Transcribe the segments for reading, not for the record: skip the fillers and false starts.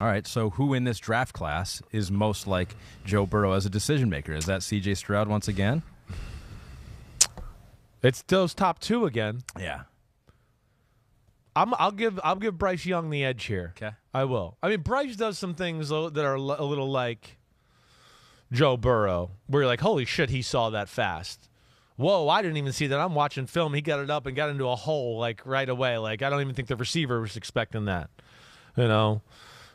All right, so who in this draft class is most like Joe Burrow as a decision maker? Is that C.J. Stroud once again? It's those top two again. Yeah. I'll give Bryce Young the edge here. Okay. I will. I mean, Bryce does some things that are a little like Joe Burrow, where you're like, holy shit, he saw that fast. Whoa, I didn't even see that. I'm watching film. He got it up and got into a hole like right away. Like I don't even think the receiver was expecting that. You know,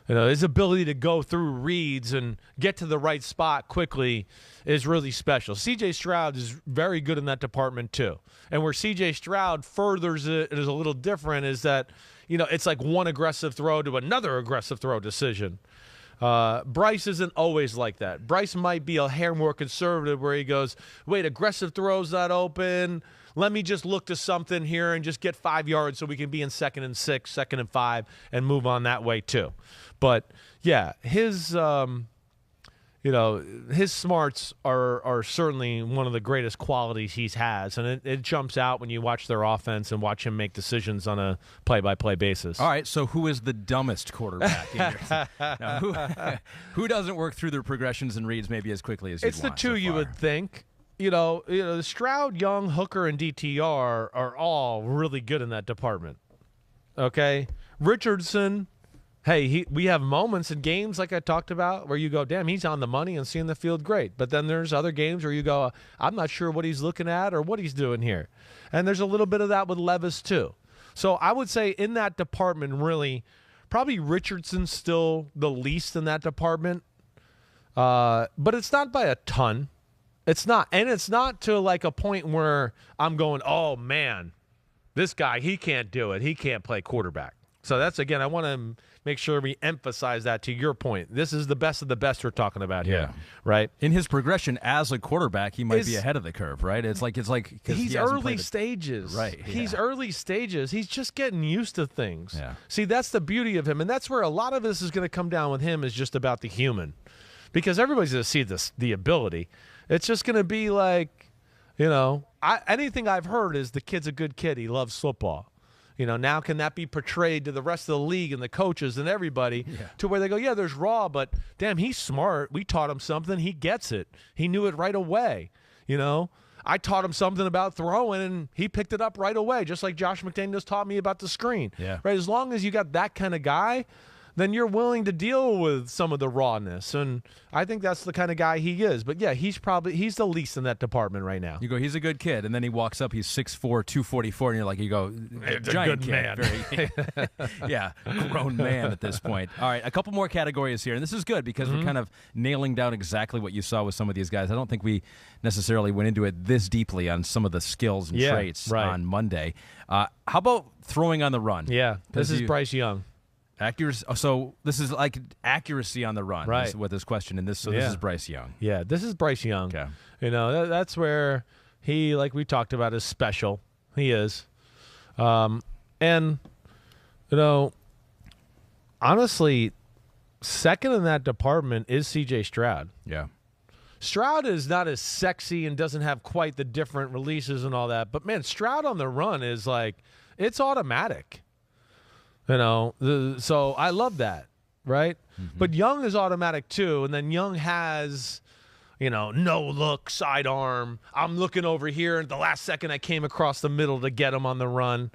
his ability to go through reads and get to the right spot quickly is really special. C.J. Stroud is very good in that department too. And where C.J. Stroud furthers it is a little different is that, it's like one aggressive throw to another aggressive throw decision. Bryce isn't always like that. Bryce might be a hair more conservative where he goes, wait, aggressive throw's not open. Let me just look to something here and just get 5 yards so we can be in 2nd and 6, 2nd and 5, and move on that way too. But, yeah, his smarts are certainly one of the greatest qualities he has, and it jumps out when you watch their offense and watch him make decisions on a play-by-play basis. All right, so who is the dumbest quarterback in your now, who doesn't work through their progressions and reads maybe as quickly as it's the two you would think. Stroud, Young, Hooker, and DTR are all really good in that department. Okay? Richardson, hey, we have moments in games like I talked about where you go, damn, he's on the money and seeing the field great. But then there's other games where you go, I'm not sure what he's looking at or what he's doing here. And there's a little bit of that with Levis too. So I would say in that department, really, probably Richardson's still the least in that department. But it's not by a ton. It's not. And it's not to like a point where I'm going, oh, man, this guy, he can't do it. He can't play quarterback. So that's, again, I want to make sure we emphasize that to your point. This is the best of the best we're talking about here, right? In his progression as a quarterback, he might be ahead of the curve, right? It's like he's early stages, right? Yeah. He's early stages. He's just getting used to things. Yeah. See, that's the beauty of him, and that's where a lot of this is going to come down with him is just about the human, because everybody's going to see the ability. It's just going to be like, anything I've heard is the kid's a good kid. He loves football. Now can that be portrayed to the rest of the league and the coaches and everybody to where they go, yeah, there's raw, but damn, he's smart. We taught him something. He gets it. He knew it right away. I taught him something about throwing, and he picked it up right away, just like Josh McDaniels taught me about the screen. Yeah. Right? As long as you got that kind of guy, then you're willing to deal with some of the rawness. And I think that's the kind of guy he is. But, yeah, he's the least in that department right now. You go, he's a good kid. And then he walks up, he's 6'4", 244, and you go, giant good kid. Man. Yeah, grown man at this point. All right, a couple more categories here. And this is good because we're kind of nailing down exactly what you saw with some of these guys. I don't think we necessarily went into it this deeply on some of the skills and traits on Monday. How about throwing on the run? Yeah, this is Bryce Young. Accuracy. So this is like accuracy on the run, right? Is what this question and this. So this is Bryce Young. Yeah, this is Bryce Young. Okay. That's where he, like we talked about, is special. He is, and honestly, second in that department is C.J. Stroud. Yeah. Stroud is not as sexy and doesn't have quite the different releases and all that, but man, Stroud on the run is like it's automatic. So I love that, right? Mm-hmm. But Young is automatic too, and then Young has, no look, sidearm. I'm looking over here, and at the last second I came across the middle to get him on the run.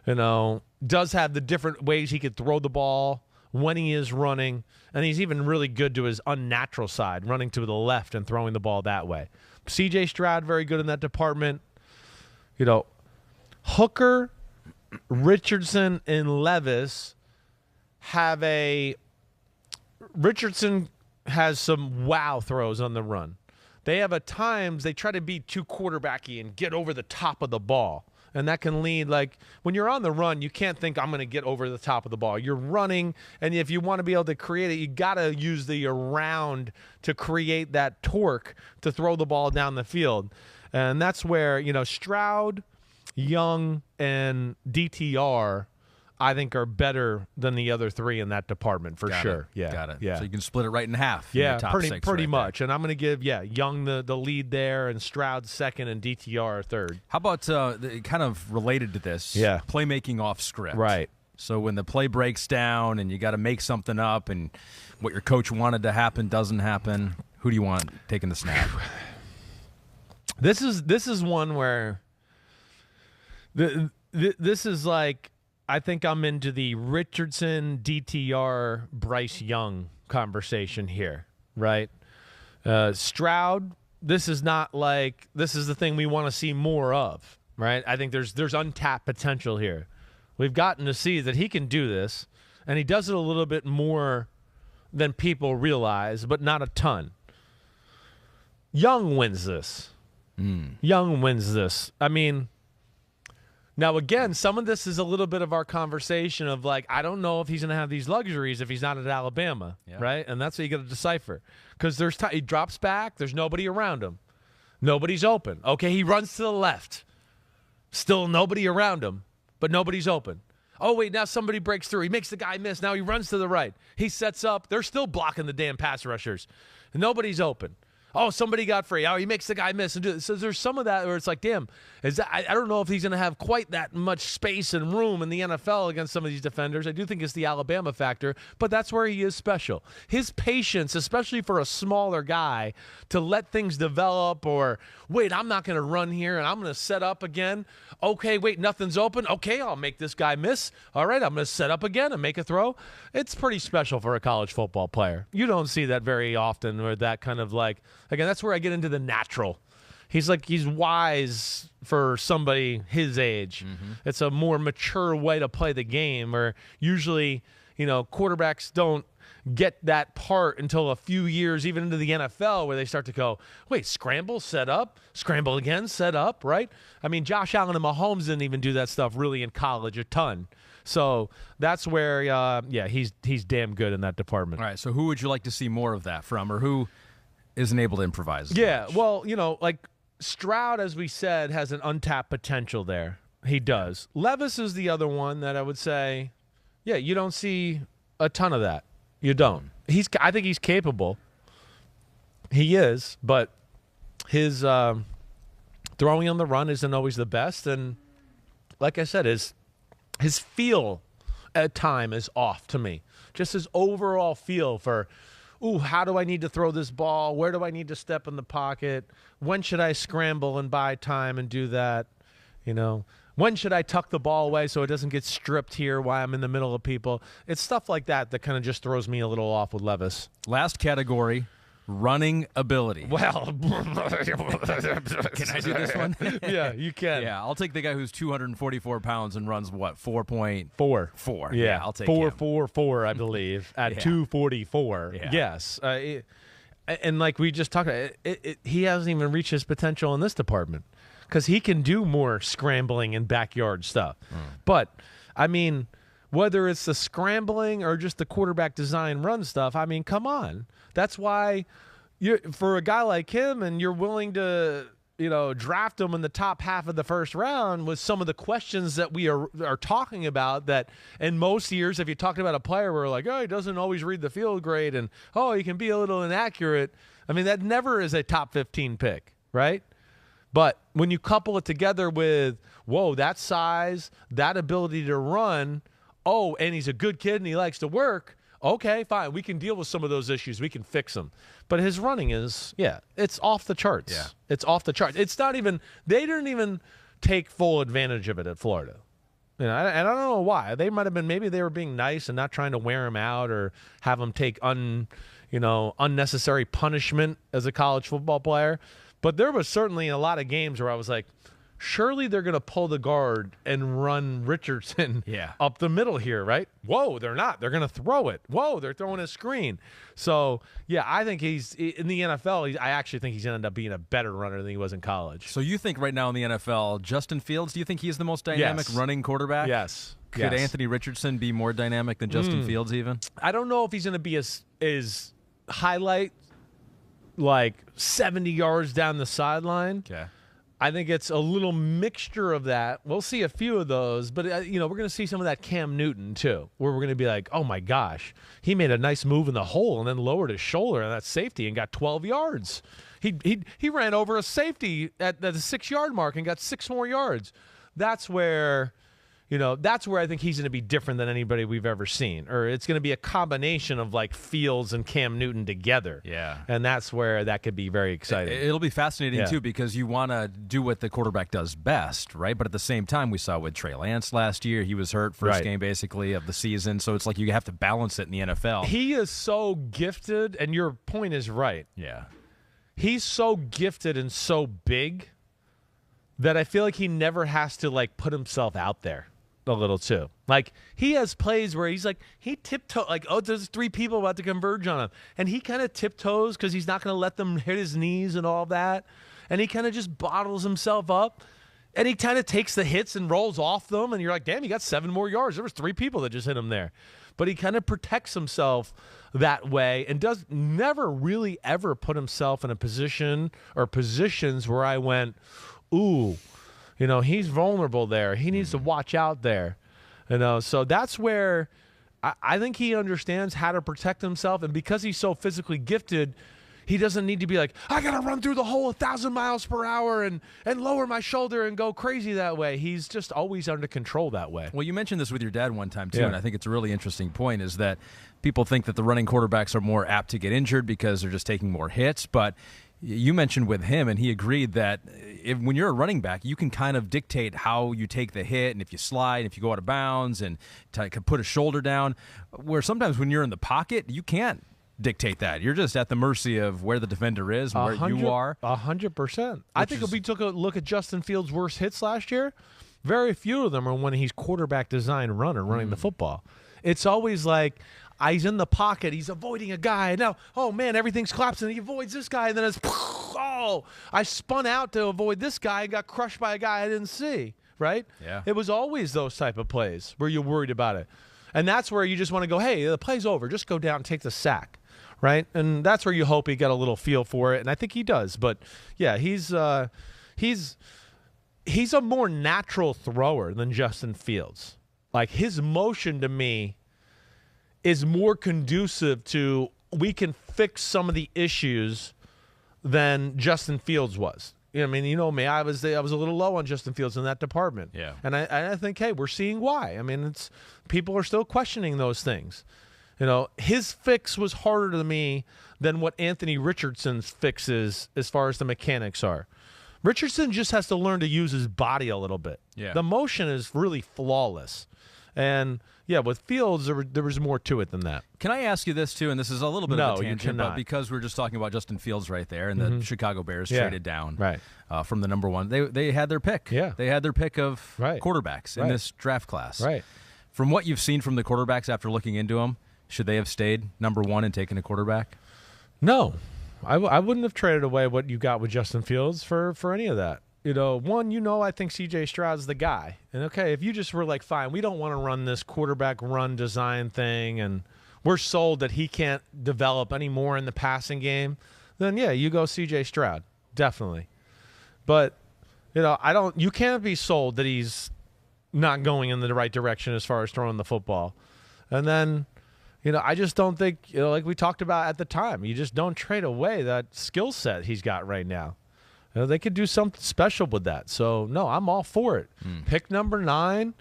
Does have the different ways he could throw the ball when he is running, and he's even really good to his unnatural side, running to the left and throwing the ball that way. C.J. Stroud, very good in that department. Hooker, Richardson, and Levis Richardson has some wow throws on the run. They have at times they try to be too quarterbacky and get over the top of the ball. And that can lead, like, when you're on the run, you can't think, I'm going to get over the top of the ball. You're running, and if you want to be able to create it, you got to use the around to create that torque to throw the ball down the field. And that's where, Stroud, Young, and DTR, I think, are better than the other three in that department for sure. Yeah, got it. Yeah, so you can split it right in half. Yeah, in the top pretty right much. there. And I'm going to give Young the lead there, and Stroud second, and DTR third. How about kind of related to this? Yeah, playmaking off script. Right. So when the play breaks down and you got to make something up and what your coach wanted to happen doesn't happen, who do you want taking the snap? This is one where this is like, I think I'm into the Richardson, DTR, Bryce Young conversation here, right? Stroud, this is not like this is the thing we want to see more of, right? I think there's untapped potential here. We've gotten to see that he can do this, and he does it a little bit more than people realize, but not a ton. Young wins this. Young wins this. I mean, now again, some of this is a little bit of our conversation of like, I don't know if he's going to have these luxuries if he's not at Alabama, right? And that's what you got to decipher. Because he drops back, there's nobody around him. Nobody's open. Okay, he runs to the left. Still nobody around him, but nobody's open. Oh, wait, now somebody breaks through. He makes the guy miss. Now he runs to the right. He sets up. They're still blocking the damn pass rushers. Nobody's open. Oh, somebody got free. Oh, he makes the guy miss. So there's some of that where it's like, damn, I don't know if he's going to have quite that much space and room in the NFL against some of these defenders. I do think it's the Alabama factor, but that's where he is special. His patience, especially for a smaller guy, to let things develop or, wait, I'm not going to run here and I'm going to set up again. Okay, wait, nothing's open. Okay, I'll make this guy miss. All right, I'm going to set up again and make a throw. It's pretty special for a college football player. You don't see that very often or that kind of like, again, that's where I get into the natural. He's wise for somebody his age. Mm-hmm. It's a more mature way to play the game where usually, quarterbacks don't get that part until a few years, even into the NFL, where they start to go, wait, scramble, set up, scramble again, set up, right? I mean, Josh Allen and Mahomes didn't even do that stuff really in college a ton. So that's where, he's damn good in that department. All right, so who would you like to see more of that from, or who isn't able to improvise? Yeah, well, like Stroud, as we said, has an untapped potential there. He does. Levis is the other one that I would say, you don't see a ton of that. You don't. I think he's capable. He is, but his throwing on the run isn't always the best. And like I said, his feel at time is off to me. Just his overall feel for, how do I need to throw this ball? Where do I need to step in the pocket? When should I scramble and buy time and do that? When should I tuck the ball away so it doesn't get stripped here while I'm in the middle of people? It's stuff like that kind of just throws me a little off with Levis. Last category, running ability. Well, can I do this one? Yeah, you can. Yeah, I'll take the guy who's 244 pounds and runs, what, 4.4. Yeah, I'll take 4.44, I believe, at 244. Yeah. Yes. And like we just talked about, he hasn't even reached his potential in this department because he can do more scrambling and backyard stuff. But, I mean, whether it's the scrambling or just the quarterback design run stuff, I mean, come on. That's why for a guy like him and you're willing to, draft him in the top half of the first round with some of the questions that we are talking about that in most years, if you're talking about a player where like, he doesn't always read the field great and, he can be a little inaccurate. I mean, that never is a top 15 pick, right? But when you couple it together with, that size, that ability to run, and he's a good kid and he likes to work, okay, fine. We can deal with some of those issues. We can fix them. But his running is, it's off the charts. Yeah. It's off the charts. It's not even, they didn't even take full advantage of it at Florida. And I don't know why. They might have been, maybe they were being nice and not trying to wear him out or have him take unnecessary punishment as a college football player. But there was certainly a lot of games where I was like, surely they're going to pull the guard and run Richardson up the middle here, right? Whoa, they're not. They're going to throw it. Whoa, they're throwing a screen. So, I think he's in the NFL. I actually think he's going to end up being a better runner than he was in college. So you think right now in the NFL, Justin Fields, do you think he's the most dynamic running quarterback? Yes. Could Anthony Richardson be more dynamic than Justin Fields even? I don't know if he's going to be as highlight like 70 yards down the sideline. Okay. I think it's a little mixture of that. We'll see a few of those, but we're going to see some of that Cam Newton too, where we're going to be like, oh my gosh, he made a nice move in the hole and then lowered his shoulder on that safety and got 12 yards. He ran over a safety at the 6-yard mark and got 6 more yards. That's where, that's where I think he's going to be different than anybody we've ever seen. Or it's going to be a combination of like Fields and Cam Newton together. Yeah. And that's where that could be very exciting. It'll be fascinating, too, because you want to do what the quarterback does best, right? But at the same time, we saw with Trey Lance last year. He was hurt first game, basically, of the season. So it's like you have to balance it in the NFL. He is so gifted, and your point is right. Yeah. He's so gifted and so big that I feel like he never has to, like, put himself out there a little too. Like, he has plays where he's like, he tiptoes, like, oh, there's 3 people about to converge on him. And he kind of tiptoes because he's not going to let them hit his knees and all that. And he kind of just bottles himself up. And he kind of takes the hits and rolls off them. And you're like, damn, he got 7 more yards. There was 3 people that just hit him there. But he kind of protects himself that way and does never really ever put himself in a position or positions where I went, ooh, he's vulnerable there. He needs to watch out there. So that's where I think he understands how to protect himself. And because he's so physically gifted, he doesn't need to be like, I got to run through the whole 1,000 miles per hour and lower my shoulder and go crazy that way. He's just always under control that way. Well, you mentioned this with your dad one time, too, and I think it's a really interesting point is that people think that the running quarterbacks are more apt to get injured because they're just taking more hits. But you mentioned with him, and he agreed that when you're a running back, you can kind of dictate how you take the hit and if you slide, if you go out of bounds and can put a shoulder down, where sometimes when you're in the pocket, you can't dictate that. You're just at the mercy of where the defender is and where you are. 100%. I think if we took a look at Justin Fields' worst hits last year, very few of them are when he's quarterback design runner running the football. It's always like he's in the pocket, he's avoiding a guy, and now, oh man, everything's collapsing, he avoids this guy, and then it's, oh, I spun out to avoid this guy and got crushed by a guy I didn't see, right? Yeah. It was always those type of plays where you're worried about it. And that's where you just want to go, hey, the play's over, just go down and take the sack. Right, and that's where you hope he got a little feel for it, and I think he does. But yeah, he's a more natural thrower than Justin Fields. Like his motion to me is more conducive to we can fix some of the issues than Justin Fields was. I mean, you know me, I was a little low on Justin Fields in that department. Yeah, and I think, hey, we're seeing why. I mean, people are still questioning those things. His fix was harder to me than what Anthony Richardson's fix is as far as the mechanics are. Richardson just has to learn to use his body a little bit. Yeah. The motion is really flawless. And, yeah, with Fields, there was more to it than that. Can I ask you this, too? And this is a little bit of a tangent, you cannot. But because we're just talking about Justin Fields right there, and the Chicago Bears traded down from the number 1. They had their pick. Yeah. They had their pick of quarterbacks in this draft class. Right. From what you've seen from the quarterbacks after looking into them, should they have stayed number 1 and taken a quarterback? No. I wouldn't have traded away what you got with Justin Fields for any of that. I think C.J. Stroud's the guy. And, okay, if you just were like, fine, we don't want to run this quarterback run design thing, and we're sold that he can't develop any more in the passing game, then, yeah, you go C.J. Stroud. Definitely. But, you can't be sold that he's not going in the right direction as far as throwing the football. And then, I just don't think, like we talked about at the time, you just don't trade away that skill set he's got right now. They could do something special with that. So, no, I'm all for it. Pick number 9.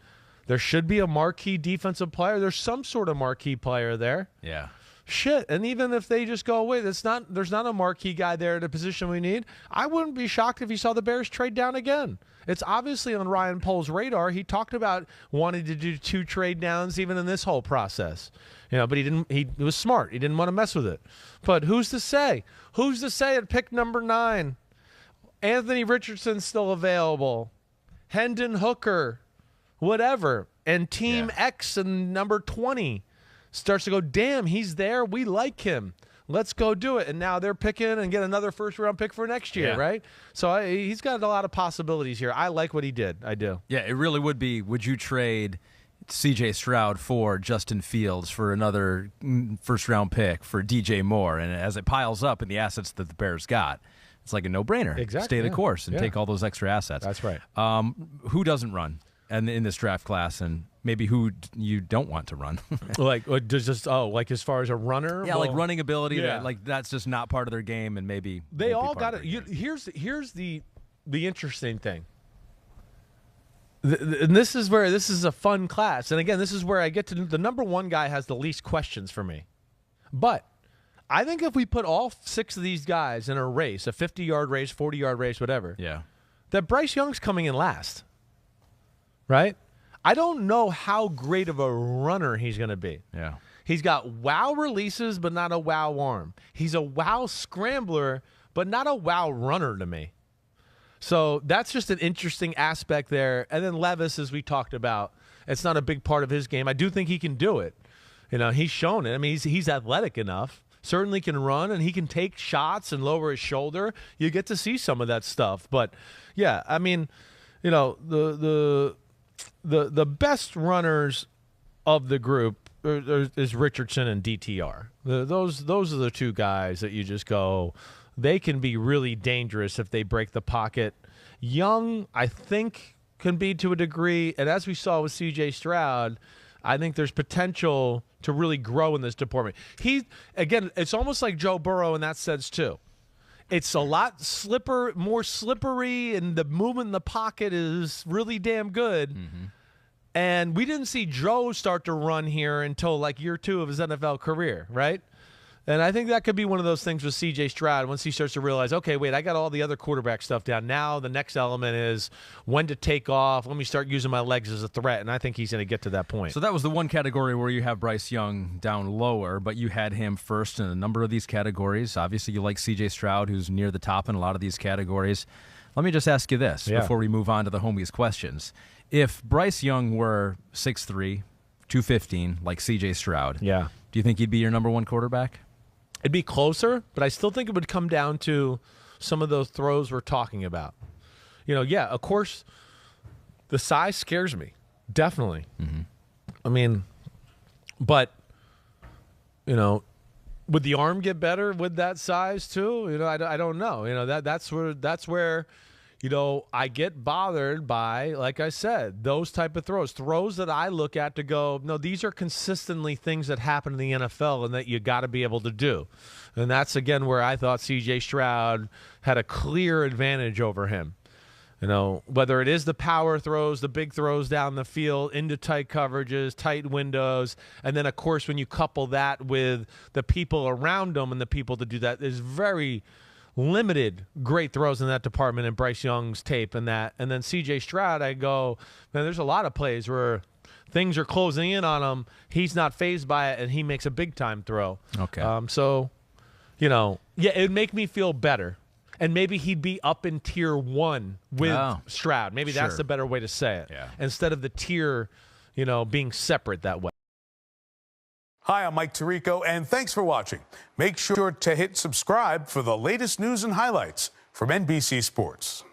There should be a marquee defensive player. There's some sort of marquee player there. Yeah. Shit. And even if they just go away, there's not a marquee guy there at a position we need. I wouldn't be shocked if you saw the Bears trade down again. It's obviously on Ryan Pohl's radar. He talked about wanting to do 2 trade downs even in this whole process. But he didn't. He was smart. He didn't want to mess with it. But who's to say? Who's to say at pick number 9? Anthony Richardson's still available. Hendon Hooker, whatever. And Team X and number 20 starts to go, damn, he's there. We like him. Let's go do it. And now they're picking and get another first-round pick for next year, right? So he's got a lot of possibilities here. I like what he did. I do. Yeah, it really would be, would you trade C.J. Stroud for Justin Fields for another first-round pick for DJ Moore? And as it piles up in the assets that the Bears got, it's like a no-brainer. Exactly. Stay the course and take all those extra assets. That's right. Who doesn't run in this draft class, and maybe who you don't want to run? like as far as a runner? Yeah, like running ability. Yeah. That's just not part of their game, and maybe they all got it. Here's the interesting thing. And this is where this is a fun class. And again, this is where I get to the number one guy has the least questions for me. But I think if we put all 6 of these guys in a race, a 50-yard race, 40-yard race, whatever, that Bryce Young's coming in last, right? I don't know how great of a runner he's going to be. Yeah. He's got wow releases, but not a wow arm. He's a wow scrambler, but not a wow runner to me. So that's just an interesting aspect there. And then Levis, as we talked about, it's not a big part of his game. I do think he can do it. He's shown it. I mean, he's athletic enough. Certainly can run, and he can take shots and lower his shoulder. You get to see some of that stuff. But, yeah, I mean, the best runners of the group is Richardson and DTR. Those are the 2 guys that you just go, they can be really dangerous if they break the pocket. Young, I think, can be to a degree. And as we saw with C.J. Stroud, I think there's potential to really grow in this department. Again, it's almost like Joe Burrow in that sense, too. It's a lot more slippery, and the movement in the pocket is really damn good. Mm-hmm. And we didn't see Joe start to run here until like year 2 of his NFL career, right? And I think that could be one of those things with C.J. Stroud once he starts to realize, okay, wait, I got all the other quarterback stuff down. Now the next element is when to take off. Let me start using my legs as a threat, and I think he's going to get to that point. So that was the one category where you have Bryce Young down lower, but you had him first in a number of these categories. Obviously, you like C.J. Stroud, who's near the top in a lot of these categories. Let me just ask you this before we move on to the homies questions. If Bryce Young were 6'3", 215, like C.J. Stroud, do you think he'd be your number one quarterback? It'd be closer, but I still think it would come down to some of those throws we're talking about. Of course, the size scares me. Definitely. Mm-hmm. I mean, but, would the arm get better with that size too? I don't know. That's where I get bothered by, like I said, those type of throws that I look at to go, no, these are consistently things that happen in the NFL and that you got to be able to do. And that's, again, where I thought C.J. Stroud had a clear advantage over him. Whether it is the power throws, the big throws down the field, into tight coverages, tight windows, and then, of course, when you couple that with the people around him and the people to do that, there's very limited great throws in that department in Bryce Young's tape and that. And then C.J. Stroud, I go, man, there's a lot of plays where things are closing in on him. He's not fazed by it, and he makes a big-time throw. Okay. It'd make me feel better. And maybe he'd be up in tier 1 with Stroud. Maybe that's the better way to say it. Yeah. Instead of the tier, being separate that way. Hi, I'm Mike Tirico, and thanks for watching. Make sure to hit subscribe for the latest news and highlights from NBC Sports.